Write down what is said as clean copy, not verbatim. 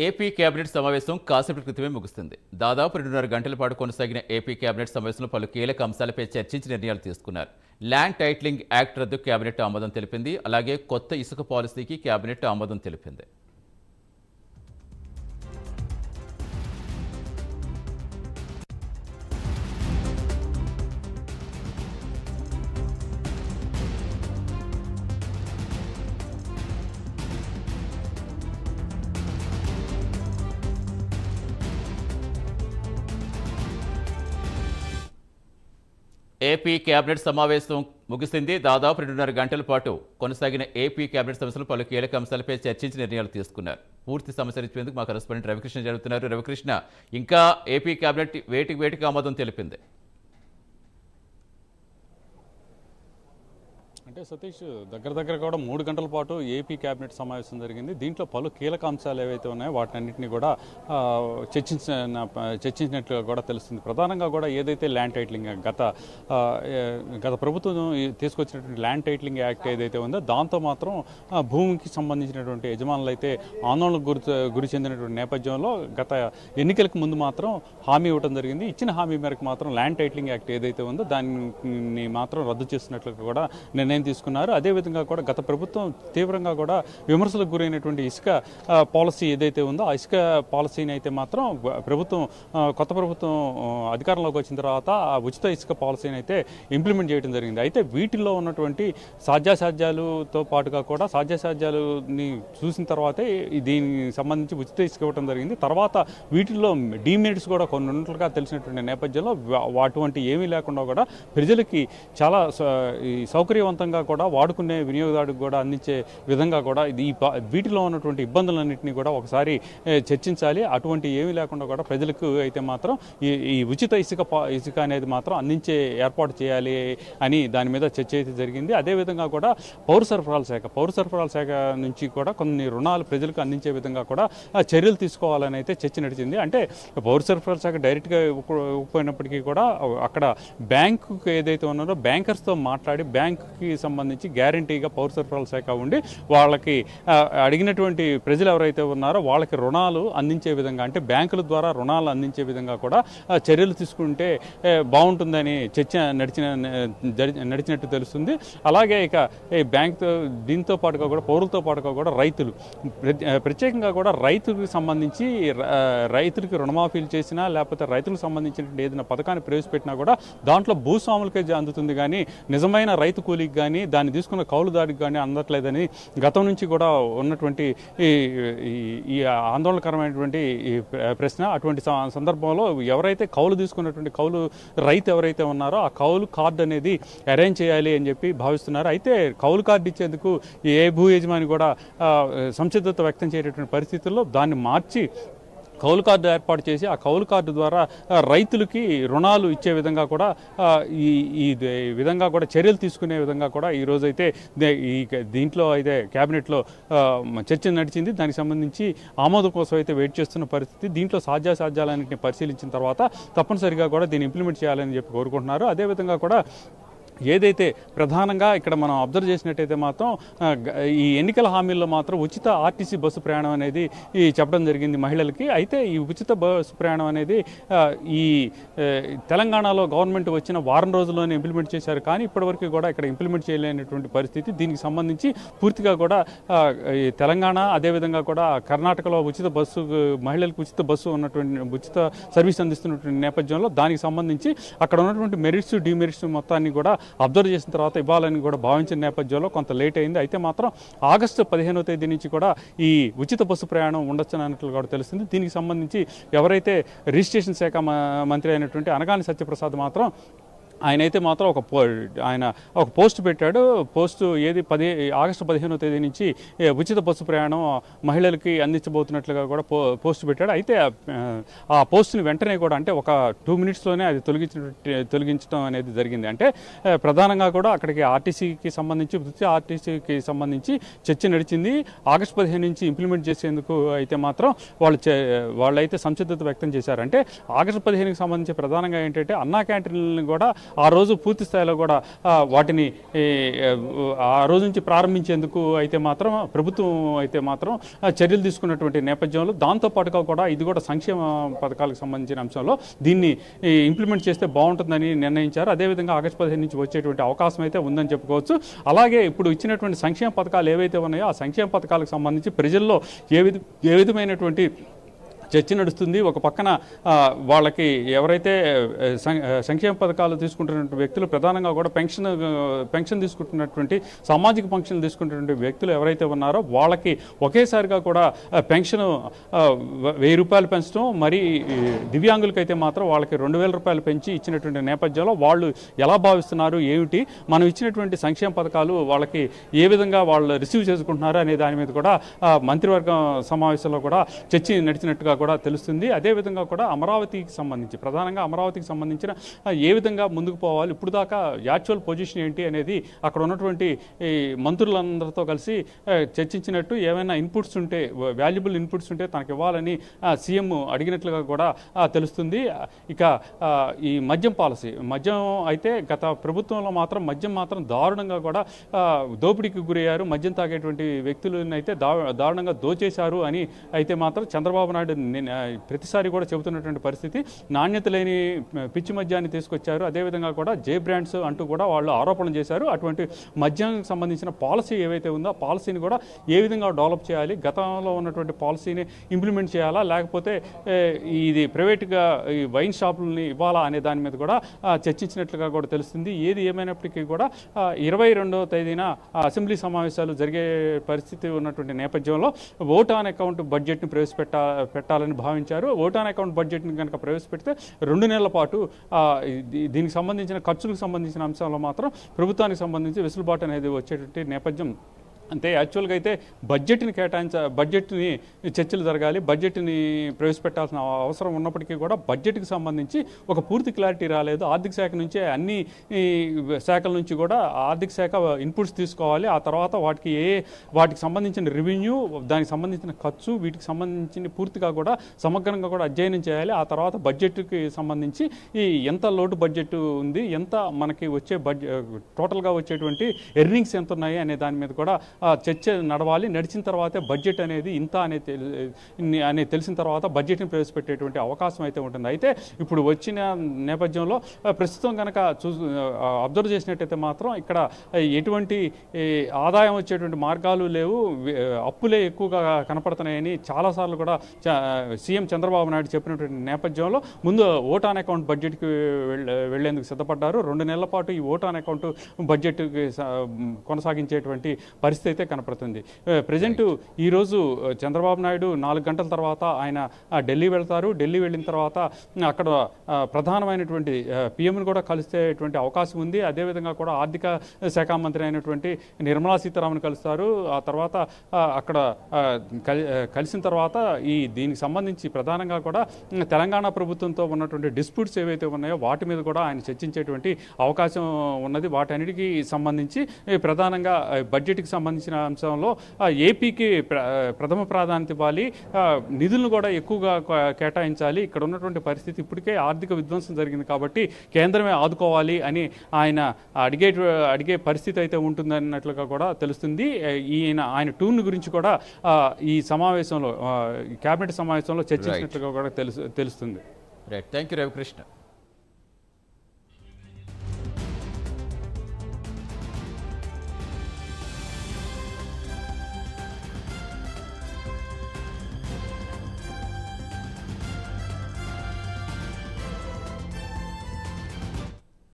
AP cabinet సమావేశం కాసేపటి క్రితమే ముగుస్తుంది. దాదాపు 2.5 గంటల పాటు కొనసాగిన ఏపీ కేబినెట్ సమావేశంలో పలు కీలక అంశాలపై చర్చించి నిర్ణయాలు తీసుకున్నారు. ల్యాండ్ టైటిలింగ్ యాక్ట్ రద్దు కేబినెట్ ఆమోదం తెలిపింది. అలాగే కొత్త ఇసుక పాలసీకి కేబినెట్ ఆమోదం తెలిపింది. ఏపీ కేబినెట్ సమావేశం ముగిసింది. దాదాపు 2.5 గంటల పాటు కొనసాగిన ఏపీ కేబినెట్ సమావేశంలో పలు కీలక అంశాలపై చర్చించి నిర్ణయాలు తీసుకున్నారు. పూర్తి సమాచారం ఇచ్చేందుకు మా కరెస్పాండెంట్ రవికృష్ణ జరుగుతున్నారు. రవికృష్ణ, ఇంకా ఏపీ కేబినెట్ వేటికి ఆమోదం తెలిపింది? అంటే సతీష్, దగ్గర కూడా 3 గంటల పాటు ఏపీ కేబినెట్ సమావేశం జరిగింది. దీంట్లో పలు కీలక అంశాలు ఏవైతే ఉన్నాయో వాటినన్నింటినీ కూడా చర్చించినట్లుగా కూడా తెలుస్తుంది. ప్రధానంగా కూడా ఏదైతే ల్యాండ్ టైటిలింగ్ గత ప్రభుత్వం తీసుకొచ్చినటువంటి ల్యాండ్ టైటిలింగ్ యాక్ట్ ఏదైతే ఉందో దాంతో మాత్రం భూమికి సంబంధించినటువంటి యజమానులు అయితే ఆందోళనకు గురి చెందినటువంటి నేపథ్యంలో గత ఎన్నికలకు ముందు మాత్రం హామీ ఇవ్వడం జరిగింది. ఇచ్చిన హామీ మేరకు మాత్రం ల్యాండ్ టైటిలింగ్ యాక్ట్ ఏదైతే ఉందో దాన్ని మాత్రం రద్దు చేస్తున్నట్లుగా కూడా నిర్ణయం తీసుకున్నారు. అదేవిధంగా కూడా గత ప్రభుత్వం తీవ్రంగా కూడా విమర్శలకు గురైనటువంటి ఇసుక పాలసీ ఏదైతే ఉందో ఆ ఇసుక పాలసీని అయితే మాత్రం కొత్త ప్రభుత్వం అధికారంలోకి వచ్చిన తర్వాత ఆ ఉచిత ఇసుక పాలసీని అయితే ఇంప్లిమెంట్ చేయడం జరిగింది. అయితే వీటిల్లో ఉన్నటువంటి సాధ్యాసాధ్యాలతో పాటుగా కూడా సాధ్యాసాధ్యాలని చూసిన తర్వాతే దీనికి సంబంధించి ఉచిత ఇసుక ఇవ్వడం జరిగింది. తర్వాత వీటిల్లో డీమెరిట్స్ కూడా కొన్ని ఉన్నట్లుగా తెలిసినటువంటి నేపథ్యంలో అటువంటి ఏమీ లేకుండా కూడా ప్రజలకి చాలా సౌకర్యవంతంగా కూడా వాడుకునే వినియోగదారుడికి కూడా అందించే విధంగా కూడా వీటిలో ఉన్నటువంటి ఇబ్బందులన్నింటినీ కూడా ఒకసారి చర్చించాలి. అటువంటి ఏమీ లేకుండా కూడా ప్రజలకు అయితే మాత్రం ఈ ఉచిత ఇసుక అనేది మాత్రం అందించే ఏర్పాటు చేయాలి అని దాని మీద చర్చ అయితే జరిగింది. అదేవిధంగా కూడా పౌర సరఫరాల శాఖ నుంచి కూడా కొన్ని రుణాలు ప్రజలకు అందించే విధంగా కూడా చర్యలు తీసుకోవాలని అయితే చర్చ నడిచింది. అంటే పౌర సరఫరాల శాఖ డైరెక్ట్గా ఇవ్వకపోయినప్పటికీ కూడా అక్కడ బ్యాంకు ఏదైతే ఉన్నారో బ్యాంకర్స్తో మాట్లాడి బ్యాంకుకి సంబంధించి గ్యారంటీగా పౌర సరఫరాల శాఖ ఉండి వాళ్ళకి అడిగినటువంటి ప్రజలు ఎవరైతే ఉన్నారో వాళ్ళకి రుణాలు అందించే విధంగా, అంటే బ్యాంకుల ద్వారా రుణాలు అందించే విధంగా కూడా చర్యలు తీసుకుంటే బాగుంటుందని చర్చ నడిచినట్టు తెలుస్తుంది. అలాగే ఇక దీంతో పాటుగా కూడా పౌరులతో పాటుగా కూడా రైతులు, ప్రత్యేకంగా కూడా రైతులకు సంబంధించి రైతులకి రుణమాఫీలు చేసినా లేకపోతే రైతులకు సంబంధించిన ఏదైనా పథకాన్ని ప్రవేశపెట్టినా కూడా దాంట్లో భూస్వాములకే అందుతుంది కానీ నిజమైన రైతు కూలీకి కానీ దాన్ని తీసుకున్న కౌలుదారికి కానీ అందట్లేదని గతం నుంచి కూడా ఉన్నటువంటి ఈ ఆందోళనకరమైనటువంటి ప్రశ్న. అటువంటి సందర్భంలో ఎవరైతే కౌలు తీసుకున్నటువంటి రైతు ఎవరైతే ఉన్నారో ఆ కౌలు కార్డు అనేది అరేంజ్ చేయాలి అని చెప్పి భావిస్తున్నారు. అయితే కౌలు కార్డు ఇచ్చేందుకు ఏ భూ యజమాని కూడా సంసిద్ధత వ్యక్తం చేయటువంటి పరిస్థితుల్లో దాన్ని మార్చి కౌలు కార్డు ఏర్పాటు చేసి ఆ కౌలు కార్డు ద్వారా రైతులకి రుణాలు ఇచ్చే విధంగా కూడా ఈ విధంగా కూడా చర్యలు తీసుకునే విధంగా కూడా ఈరోజైతే దీంట్లో అయితే క్యాబినెట్లో చర్చ నడిచింది. దానికి సంబంధించి ఆమోదం కోసం అయితే వెయిట్ చేస్తున్న పరిస్థితి. దీంట్లో సాధ్యాసాధ్యాలన్నింటినీ పరిశీలించిన తర్వాత తప్పనిసరిగా కూడా దీన్ని ఇంప్లిమెంట్ చేయాలని చెప్పి కోరుకుంటున్నారు. అదేవిధంగా కూడా ఏదైతే ప్రధానంగా ఇక్కడ మనం అబ్జర్వ్ చేసినట్టయితే మాత్రం ఈ ఎన్నికల హామీల్లో మాత్రం ఉచిత ఆర్టీసీ బస్సు ప్రయాణం అనేది చెప్పడం జరిగింది మహిళలకి. అయితే ఈ ఉచిత బస్సు ప్రయాణం అనేది ఈ తెలంగాణలో గవర్నమెంట్ వచ్చిన వారం రోజుల్లోనే ఇంప్లిమెంట్ చేశారు. కానీ ఇప్పటివరకు కూడా ఇక్కడ ఇంప్లిమెంట్ చేయలేనటువంటి పరిస్థితి. దీనికి సంబంధించి పూర్తిగా కూడా తెలంగాణ అదేవిధంగా కూడా కర్ణాటకలో మహిళలకు ఉచిత బస్సు ఉన్నటువంటి ఉచిత సర్వీస్ అందిస్తున్నటువంటి నేపథ్యంలో దానికి సంబంధించి అక్కడ ఉన్నటువంటి మెరిట్స్ డిమెరిట్స్ మొత్తాన్ని కూడా అబ్జర్వ్ చేసిన తర్వాత ఇవ్వాలని కూడా భావించిన నేపథ్యంలో కొంత లేట్ అయింది. అయితే మాత్రం ఆగస్టు 15వ తేదీ నుంచి కూడా ఈ ఉచిత బస్సు ప్రయాణం ఉండొచ్చు అన్నట్లు కూడా తెలుస్తుంది. దీనికి సంబంధించి ఎవరైతే రిజిస్ట్రేషన్ శాఖ మంత్రి అయినటువంటి అనగాని సత్యప్రసాద్ మాత్రం ఆయన అయితే మాత్రం ఒక పోస్ట్ పెట్టాడు. పోస్టు ఆగస్టు 15వ తేదీ నుంచి ఉచిత బస్సు ప్రయాణం మహిళలకి అందించబోతున్నట్లుగా కూడా పోస్ట్ పెట్టాడు. అయితే ఆ పోస్టుని వెంటనే కూడా అంటే ఒక 2 మినిట్స్లోనే అది తొలగించడం అనేది జరిగింది. అంటే ప్రధానంగా కూడా అక్కడికి ఆర్టీసీకి సంబంధించి చర్చ నడిచింది. ఆగస్టు 15 నుంచి ఇంప్లిమెంట్ చేసేందుకు అయితే మాత్రం వాళ్ళైతే సంసిద్ధత వ్యక్తం చేశారు. అంటే ఆగస్టు 15కి సంబంధించి ప్రధానంగా ఏంటంటే అన్నా క్యాంటీన్లను కూడా ఆ రోజు పూర్తి స్థాయిలో కూడా వాటిని ఆ రోజు నుంచి ప్రారంభించేందుకు అయితే మాత్రం ప్రభుత్వం అయితే మాత్రం చర్యలు తీసుకున్నటువంటి నేపథ్యంలో దాంతోపాటుగా కూడా ఇది కూడా సంక్షేమ పథకాలకు సంబంధించిన అంశంలో దీన్ని ఇంప్లిమెంట్ చేస్తే బాగుంటుందని నిర్ణయించారు. అదేవిధంగా ఆగస్టు 15 నుంచి వచ్చేటువంటి అవకాశం అయితే ఉందని చెప్పుకోవచ్చు. అలాగే ఇప్పుడు ఇచ్చినటువంటి సంక్షేమ పథకాలు ఏవైతే ఉన్నాయో ఆ సంక్షేమ పథకాలకు సంబంధించి ప్రజల్లో ఏ విధమైనటువంటి చర్చ నడుస్తుంది. ఒక పక్కన వాళ్ళకి ఎవరైతే సంక్షేమ పథకాలు తీసుకుంటున్నటువంటి వ్యక్తులు ప్రధానంగా కూడా పెన్షన్ తీసుకుంటున్నటువంటి సామాజిక పెన్షన్లు తీసుకుంటున్నటువంటి వ్యక్తులు ఎవరైతే ఉన్నారో వాళ్ళకి ఒకేసారిగా కూడా పెన్షన్ 1000 రూపాయలు పెంచడం, మరి దివ్యాంగులకైతే మాత్రం వాళ్ళకి 2000 రూపాయలు పెంచి ఇచ్చినటువంటి నేపథ్యంలో వాళ్ళు ఎలా భావిస్తున్నారు, ఏమిటి మనం ఇచ్చినటువంటి సంక్షేమ పథకాలు వాళ్ళకి ఏ విధంగా వాళ్ళు రిసీవ్ చేసుకుంటున్నారు అనే దాని మీద కూడా మంత్రివర్గం సమావేశంలో కూడా చర్చ నడిచినట్టుగా కూడా తెలుస్తుంది. అదేవిధంగా కూడా అమరావతికి సంబంధించి ప్రధానంగా అమరావతికి సంబంధించిన ఏ విధంగా ముందుకు పోవాలి, ఇప్పుడు దాకా యాక్చువల్ పొజిషన్ ఏంటి అనేది అక్కడ ఉన్నటువంటి మంత్రులందరితో కలిసి చర్చించినట్టు, ఏమైనా ఇన్పుట్స్ ఉంటే వాల్యుబుల్ ఇన్పుట్స్ ఉంటే తనకు ఇవ్వాలని సీఎం అడిగినట్లుగా కూడా తెలుస్తుంది. ఇక ఈ మద్యం పాలసీ, మద్యం అయితే గత ప్రభుత్వంలో మాత్రం మద్యం మాత్రం దారుణంగా కూడా దోపిడీకి గురయ్యారు. మద్యం తాగేటువంటి వ్యక్తులను అయితే దారుణంగా దోచేశారు అని అయితే మాత్రం చంద్రబాబు నాయుడు ప్రతిసారి కూడా చెబుతున్నటువంటి పరిస్థితి. నాణ్యత లేని పిచ్చి మద్యాన్ని తీసుకొచ్చారు. అదేవిధంగా కూడా జే బ్రాండ్స్ అంటూ కూడా వాళ్ళు ఆరోపణలు చేశారు. అటువంటి మద్యానికి సంబంధించిన పాలసీ ఏవైతే ఉందో ఆ పాలసీని కూడా ఏ విధంగా డెవలప్ చేయాలి, గతంలో ఉన్నటువంటి పాలసీని ఇంప్లిమెంట్ చేయాలా, లేకపోతే ఇది ప్రైవేట్గా ఈ వైన్ షాపులని ఇవ్వాలా అనే దాని మీద కూడా చర్చించినట్లుగా కూడా తెలుస్తుంది. ఏది ఏమైనప్పటికీ కూడా 22వ తేదీన అసెంబ్లీ సమావేశాలు జరిగే పరిస్థితి ఉన్నటువంటి నేపథ్యంలో ఓట్ ఆన్ అకౌంట్ బడ్జెట్ని పెట్టాలని భావించారు. ఓట్ ఆన్ అకౌంట్ బడ్జెట్ని కనుక ప్రవేశపెడితే 2 నెలల పాటు దీనికి సంబంధించిన ఖర్చులకు సంబంధించిన అంశాల్లో మాత్రం ప్రభుత్వానికి సంబంధించి వెసులుబాటు అనేది వచ్చేటువంటి నేపథ్యం. అంటే యాక్చువల్గా అయితే బడ్జెట్ని చర్చలు జరగాలి, బడ్జెట్ని ప్రవేశపెట్టాల్సిన అవసరం ఉన్నప్పటికీ కూడా బడ్జెట్కి సంబంధించి ఒక పూర్తి క్లారిటీ రాలేదు. ఆర్థిక శాఖ నుంచే అన్ని శాఖల నుంచి కూడా ఆర్థిక శాఖ ఇన్పుట్స్ తీసుకోవాలి. ఆ తర్వాత వాటికి సంబంధించిన రెవెన్యూ, దానికి సంబంధించిన ఖర్చు, వీటికి సంబంధించిన పూర్తిగా కూడా సమగ్రంగా కూడా అధ్యయనం చేయాలి. ఆ తర్వాత బడ్జెట్కి సంబంధించి ఎంత లోటు బడ్జెట్ ఉంది, ఎంత మనకి వచ్చే టోటల్గా వచ్చేటువంటి ఎర్నింగ్స్ ఎంత ఉన్నాయి అనే దాని మీద కూడా చర్చ నడవాలి. నడిచిన తర్వాతే బడ్జెట్ అనేది ఇంత అనేది తెలిసిన తర్వాత బడ్జెట్ని ప్రవేశపెట్టేటువంటి అవకాశం అయితే ఉంటుంది. అయితే ఇప్పుడు వచ్చిన నేపథ్యంలో ప్రస్తుతం కనుక అబ్జర్వ్ చేసినట్టయితే మాత్రం ఇక్కడ ఎటువంటి ఆదాయం వచ్చేటువంటి మార్గాలు లేవు, అప్పులే ఎక్కువగా కనపడుతున్నాయని చాలాసార్లు కూడా సీఎం చంద్రబాబు నాయుడు చెప్పినటువంటి నేపథ్యంలో ముందు ఓట్ ఆన్ అకౌంట్ బడ్జెట్కి వెళ్లేందుకు సిద్ధపడ్డారు. 2 నెలల పాటు ఈ ఓట్ ఆన్ అకౌంట్ బడ్జెట్కి కొనసాగించేటువంటి పరిస్థితి అయితే కనపడుతుంది. ప్రజెంట్ ఈరోజు చంద్రబాబు నాయుడు 4 గంటల తర్వాత ఆయన ఢిల్లీ వెళ్తారు. ఢిల్లీ వెళ్ళిన తర్వాత అక్కడ ప్రధానమైనటువంటి పిఎంను కూడా కలిసేటువంటి అవకాశం ఉంది. అదేవిధంగా కూడా ఆర్థిక శాఖ మంత్రి అయినటువంటి నిర్మలా సీతారామన్ కలుస్తారు. ఆ తర్వాత అక్కడ కలిసిన తర్వాత దీనికి సంబంధించి ప్రధానంగా కూడా తెలంగాణ ప్రభుత్వంతో ఉన్నటువంటి డిస్ప్యూట్స్ ఏవైతే ఉన్నాయో వాటి మీద కూడా ఆయన చర్చించేటువంటి అవకాశం ఉన్నది. వాటన్నిటికీ సంబంధించి ప్రధానంగా బడ్జెట్కి సంబంధించిన అంశంలో ఏపీకి ప్రథమ ప్రాధాన్యత ఇవ్వాలి, నిధులను కూడా ఎక్కువగా కేటాయించాలి. ఇక్కడ ఉన్నటువంటి పరిస్థితి ఇప్పటికే ఆర్థిక విధ్వంసం జరిగింది కాబట్టి కేంద్రమే ఆదుకోవాలి అని ఆయన అడిగే పరిస్థితి అయితే ఉంటుందన్నట్లుగా కూడా తెలుస్తుంది. ఆయన టూర్ను గురించి కూడా ఈ సమావేశంలో కేబినెట్ సమావేశంలో చర్చించినట్లుగా కూడా తెలుస్తుంది. Right, thank you Ravikrishna.